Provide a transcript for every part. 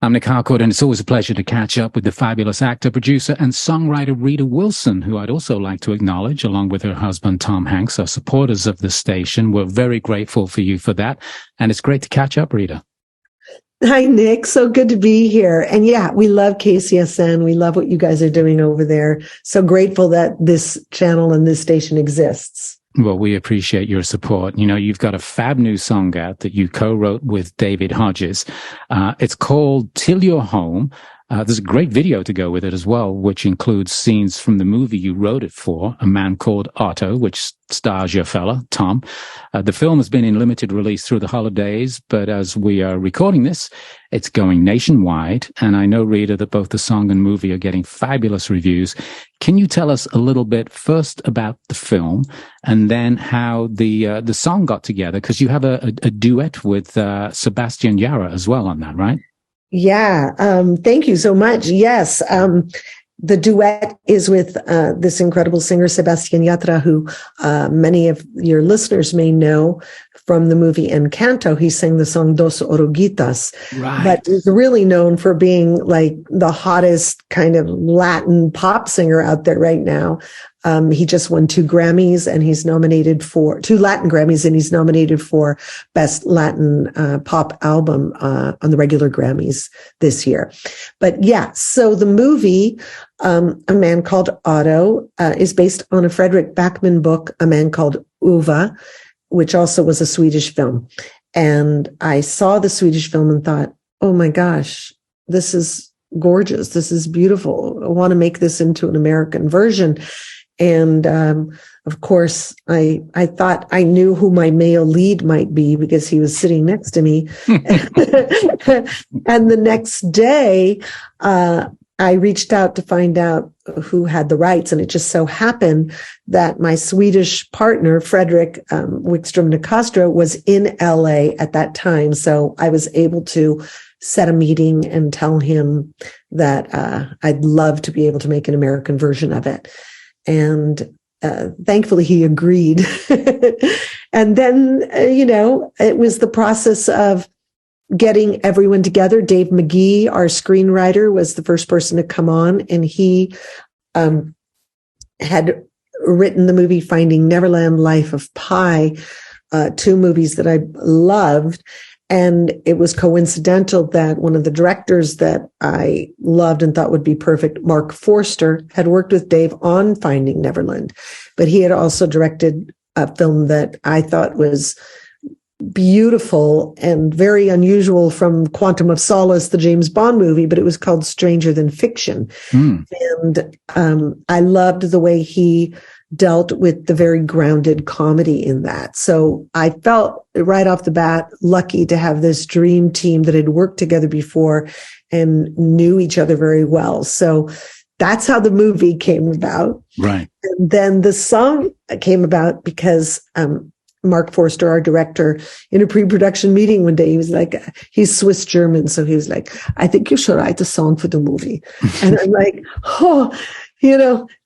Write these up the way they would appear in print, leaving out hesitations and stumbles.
I'm Nic Harcourt, and it's always a pleasure to catch up with the fabulous actor, producer, and songwriter Rita Wilson, who I'd also like to acknowledge, along with her husband, Tom Hanks, are supporters of the station. We're very grateful for you for that, and it's great to catch up, Rita. Hi, Nick. So good to be here. And yeah, we love KCSN. We love what you guys are doing over there. So grateful that this channel and this station exists. Well, we appreciate your support. You know, you've got a fab new song out that you co-wrote with David Hodges. It's called Til You're Home. There's a great video to go with it as well, which includes scenes from the movie you wrote it for, A Man Called Otto, which stars your fella, Tom. The film has been in limited release through the holidays, but as we are recording this, it's going nationwide. And I know, Rita, that both the song and movie are getting fabulous reviews. Can you tell us a little bit first about the film and then how the song got together? Because you have a duet with Sebastián Yatra as well on that, right? Yeah. Thank you so much. Yes. The duet is with this incredible singer, Sebastián Yatra, who many of your listeners may know from the movie Encanto. He sang the song Dos Oruguitas, right. But he's really known for being like the hottest kind of Latin pop singer out there right now. He just won 2 Grammys, and he's nominated for 2 Latin Grammys, and he's nominated for Best Latin Pop Album on the regular Grammys this year. But yeah, so the movie, A Man Called Otto, is based on a Fredrik Backman book, A Man Called Ove, which also was a Swedish film. And I saw the Swedish film and thought, oh my gosh, this is gorgeous. This is beautiful. I want to make this into an American version. And of course, I thought I knew who my male lead might be because he was sitting next to me. And the next day, I reached out to find out who had the rights. And it just so happened that my Swedish partner, Fredrik Wikström Nicastro, was in LA at that time. So I was able to set a meeting and tell him that I'd love to be able to make an American version of it. And thankfully, he agreed. And then, it was the process of getting everyone together. Dave McGee, our screenwriter, was the first person to come on, and he had written the movie Finding Neverland, Life of Pi, 2 movies that I loved. And it was coincidental that one of the directors that I loved and thought would be perfect, Mark Forster, had worked with Dave on Finding Neverland, but he had also directed a film that I thought was beautiful and very unusual from Quantum of Solace, the James Bond movie, but it was called Stranger Than Fiction. And I loved the way he dealt with the very grounded comedy in that. So I felt right off the bat lucky to have this dream team that had worked together before and knew each other very well. So that's how the movie came about. Right. And then the song came about because Mark Forster, our director, in a pre-production meeting one day, he was like, he's Swiss German. So he was like, I think you should write a song for the movie. And I'm like,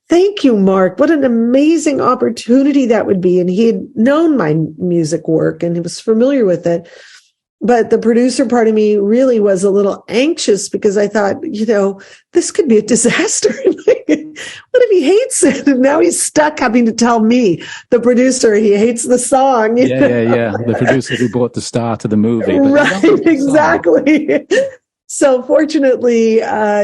thank you, Mark. What an amazing opportunity that would be. And he had known my music work and he was familiar with it. But the producer part of me really was a little anxious because I thought, this could be a disaster. What if he hates it? And now he's stuck having to tell me, the producer, he hates the song. Yeah. The producer who brought the star to the movie. Right, exactly. So fortunately,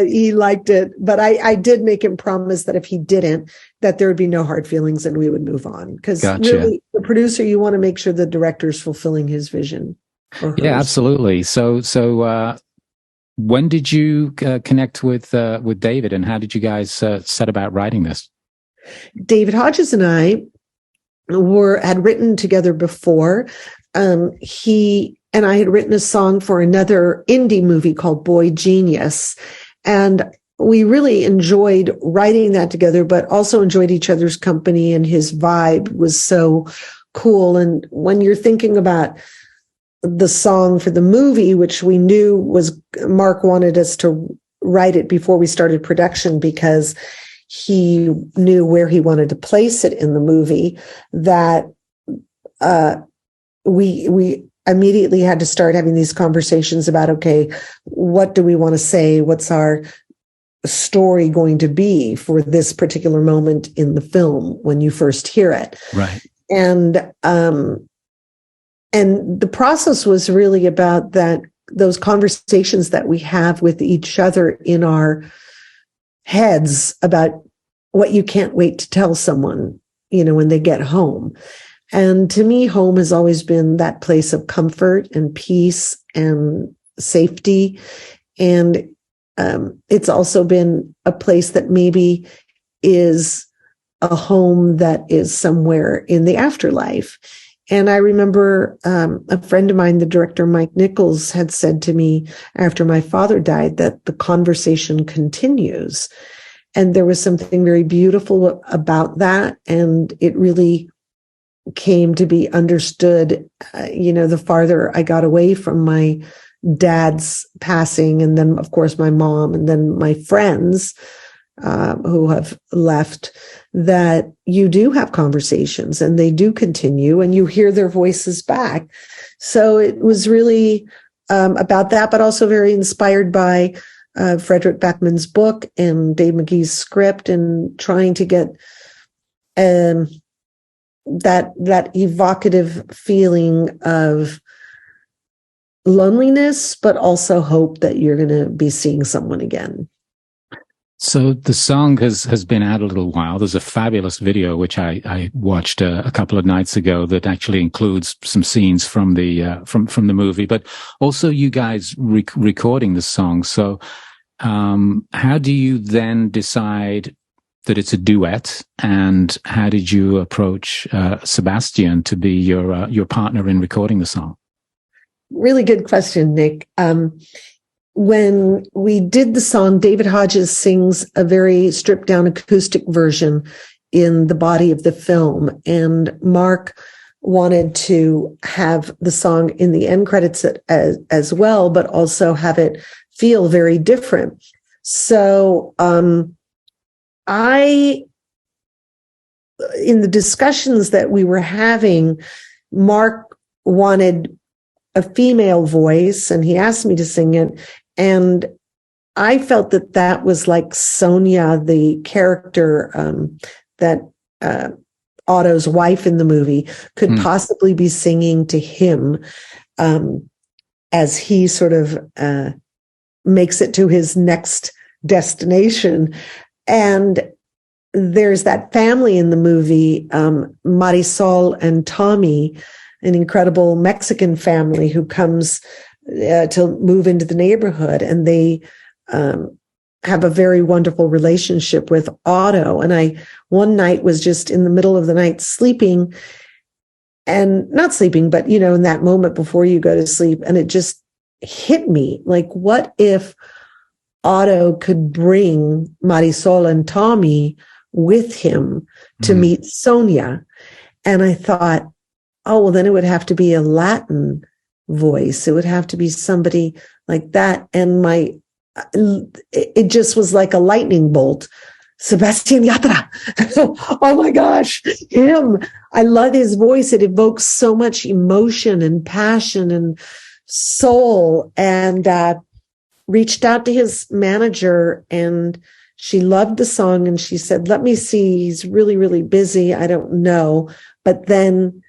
he liked it, but I did make him promise that if he didn't, that there would be no hard feelings and we would move on. Because really, the producer, you want to make sure the director's fulfilling his vision. Yeah, absolutely. So when did you connect with David, and how did you guys set about writing this? David Hodges and I had written together before. He and I had written a song for another indie movie called Boy Genius. And we really enjoyed writing that together, but also enjoyed each other's company, and his vibe was so cool. And when you're thinking about the song for the movie, which we knew was, Mark wanted us to write it before we started production because he knew where he wanted to place it in the movie, that we immediately had to start having these conversations about, okay, what do we want to say? What's our story going to be for this particular moment in the film when you first hear it? Right. And the process was really about that, those conversations that we have with each other in our heads about what you can't wait to tell someone, when they get home. And to me, home has always been that place of comfort and peace and safety. And it's also been a place that maybe is a home that is somewhere in the afterlife. And I remember a friend of mine, the director Mike Nichols, had said to me after my father died that the conversation continues. And there was something very beautiful about that. And it really came to be understood, the farther I got away from my dad's passing, and then, of course, my mom, and then my friends who have left, that you do have conversations and they do continue and you hear their voices back. So it was really about that, but also very inspired by Frederick Backman's book and Dave McGee's script, and trying to get that evocative feeling of loneliness, but also hope that you're going to be seeing someone again. So the song has been out a little while. There's a fabulous video which I watched a couple of nights ago that actually includes some scenes from the from the movie, but also you guys recording the song. So how do you then decide that it's a duet, and how did you approach Sebastián to be your partner in recording the song? Really good question, Nick. When we did the song, David Hodges sings a very stripped down acoustic version in the body of the film, and Mark wanted to have the song in the end credits as well, but also have it feel very different. So in the discussions that we were having, Mark wanted a female voice, and he asked me to sing it. And I felt that was like Sonia, the character that Otto's wife in the movie, could possibly be singing to him as he sort of makes it to his next destination. And there's that family in the movie, Marisol and Tommy, an incredible Mexican family who comes to move into the neighborhood, and they have a very wonderful relationship with Otto. And I one night was just in the middle of the night sleeping, and not sleeping, but in that moment before you go to sleep, and it just hit me, like, what if Otto could bring Marisol and Tommy with him to meet Sonia? And I thought, oh, well, then it would have to be a Latin voice. It would have to be somebody like that. And it just was like a lightning bolt. Sebastián Yatra. Oh my gosh, him. I love his voice. It evokes so much emotion and passion and soul. And reached out to his manager, and she loved the song, and she said, let me see, he's really, really busy, I don't know. But then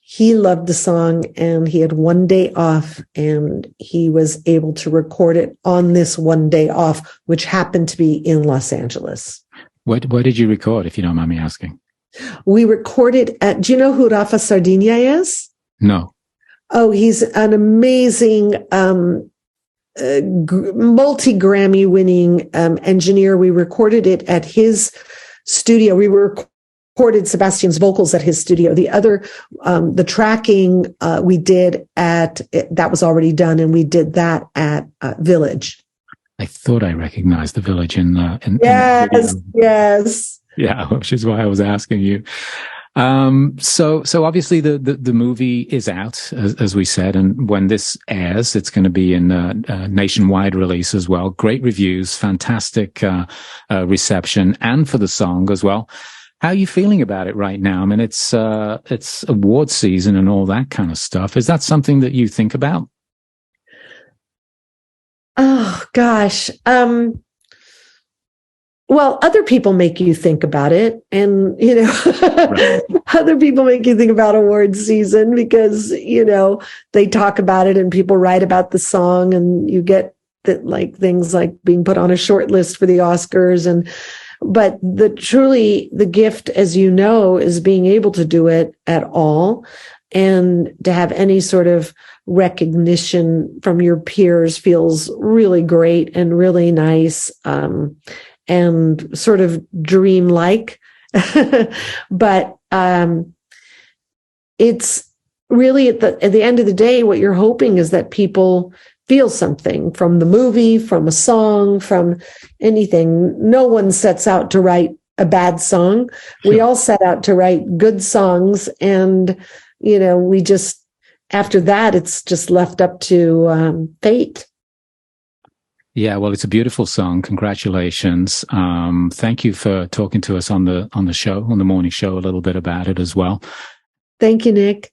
he loved the song, and he had one day off, and he was able to record it on this one day off, which happened to be in Los Angeles. Where did you record, if you don't mind me asking? We recorded do you know who Rafa Sardinia is? No. Oh, he's an amazing multi-Grammy winning engineer. We recorded it at his studio. We recorded Sebastián's vocals at his studio. The other, the tracking we did that was already done, and we did that at Village. I thought I recognized the Village in yes, yes. Yeah, which is why I was asking you. So obviously the movie is out, as we said, and when this airs, it's going to be in a nationwide release as well. Great reviews, fantastic reception, and for the song as well. How are you feeling about it right now? I mean, it's award season and all that kind of stuff. Is that something that you think about? Oh gosh. Well, other people make you think about it, and Right. other people make you think about awards season because they talk about it and people write about the song, and you get that, like, things like being put on a short list for the Oscars. But the gift, as you know, is being able to do it at all, and to have any sort of recognition from your peers feels really great and really nice. And sort of dreamlike. But it's really at the end of the day, what you're hoping is that people feel something from the movie, from a song, from anything. No one sets out to write a bad song. Sure. We all set out to write good songs, and we just, after that, it's just left up to fate. Yeah, well, it's a beautiful song. Congratulations. Thank you for talking to us on the show, on the morning show, a little bit about it as well. Thank you, Nic.